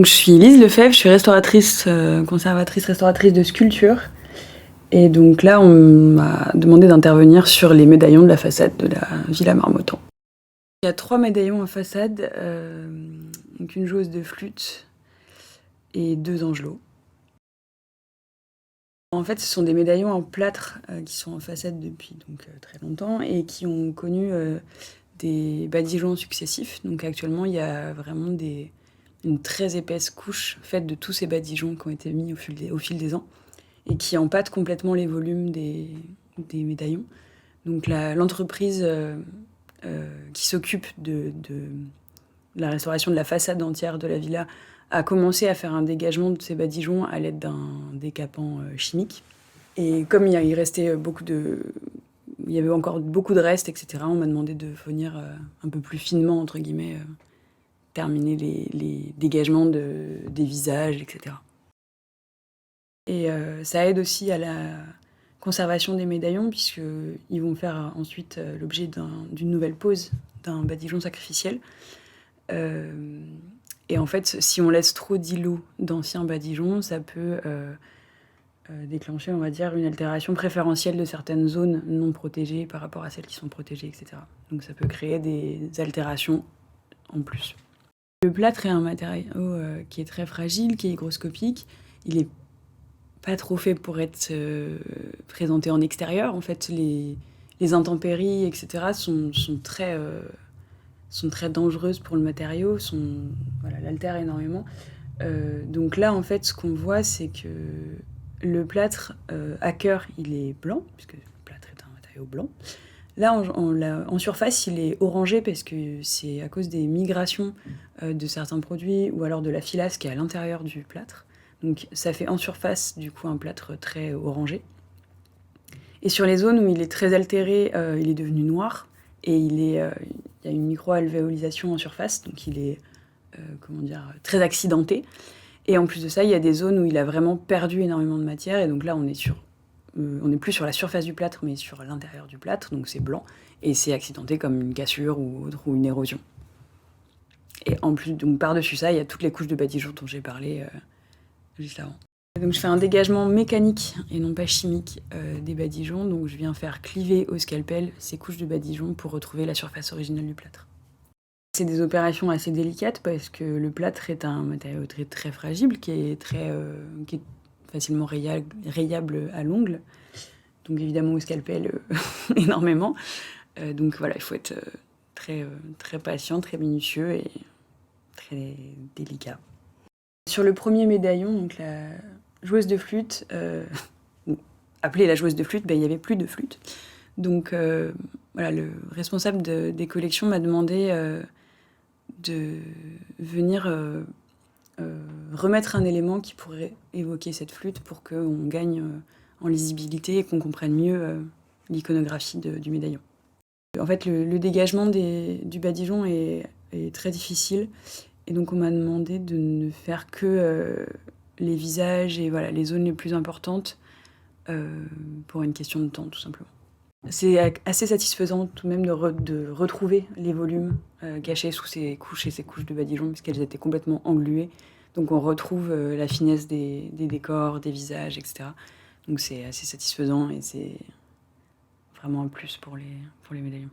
Je suis Lise Lefebvre, je suis restauratrice, conservatrice-restauratrice de sculpture. Et donc là, on m'a demandé d'intervenir sur les médaillons de la façade de la Villa Marmottan. Il y a 3 médaillons en façade, donc une joueuse de flûte et 2 angelots. En fait, ce sont des médaillons en plâtre qui sont en façade depuis très longtemps et qui ont connu des badigeons successifs. Donc actuellement, il y a vraiment une très épaisse couche faite de tous ces badigeons qui ont été mis au fil des ans et qui empâtent complètement les volumes des médaillons. Donc l'entreprise qui s'occupe de la restauration de la façade entière de la villa a commencé à faire un dégagement de ces badigeons à l'aide d'un décapant chimique. Et comme il y avait encore beaucoup de restes, etc., on m'a demandé de venir un peu plus finement, entre guillemets, terminer les dégagements des visages, etc. Et ça aide aussi à la conservation des médaillons, puisqu'ils vont faire ensuite l'objet d'une nouvelle pose d'un badigeon sacrificiel. Et en fait, si on laisse trop d'îlots d'anciens badigeons, ça peut déclencher, on va dire, une altération préférentielle de certaines zones non protégées par rapport à celles qui sont protégées, etc. Donc ça peut créer des altérations en plus. Le plâtre est un matériau qui est très fragile, qui est hygroscopique. Il est pas trop fait pour être présenté en extérieur. En fait, les intempéries, etc., sont très dangereuses pour le matériau, l'altèrent énormément. Donc là, en fait, ce qu'on voit, c'est que le plâtre, à cœur, il est blanc, puisque le plâtre est un matériau blanc. Là, en surface, il est orangé parce que c'est à cause des migrations de certains produits ou alors de la filasse qui est à l'intérieur du plâtre. Donc ça fait en surface, du coup, un plâtre très orangé. Et sur les zones où il est très altéré, il est devenu noir. Et il y a une micro-alvéolisation en surface, donc il est très accidenté. Et en plus de ça, il y a des zones où il a vraiment perdu énormément de matière. Et donc là, on n'est plus sur la surface du plâtre, mais sur l'intérieur du plâtre, donc c'est blanc. Et c'est accidenté comme une cassure ou une érosion. Et en plus, donc par-dessus ça, il y a toutes les couches de badigeons dont j'ai parlé juste avant. Donc je fais un dégagement mécanique et non pas chimique des badigeons. Donc je viens faire cliver au scalpel ces couches de badigeons pour retrouver la surface originale du plâtre. C'est des opérations assez délicates parce que le plâtre est un matériau très, très fragile qui est facilement rayable à l'ongle. Donc évidemment au scalpel énormément. Donc voilà, il faut être très, très patient, très minutieux et très délicat. Sur le premier médaillon, donc la joueuse de flûte, appelée la joueuse de flûte, il n'y avait plus de flûte. Donc le responsable des collections m'a demandé de venir remettre un élément qui pourrait évoquer cette flûte pour qu'on gagne en lisibilité et qu'on comprenne mieux l'iconographie du médaillon. En fait, le dégagement du badigeon est très difficile. Et donc on m'a demandé de ne faire que les visages et les zones les plus importantes pour une question de temps, tout simplement. C'est assez satisfaisant tout de même de retrouver les volumes cachés sous ces couches et ces couches de badigeons, puisqu'elles étaient complètement engluées. Donc on retrouve la finesse des décors, des visages, etc. Donc c'est assez satisfaisant et c'est vraiment un plus pour les médaillons.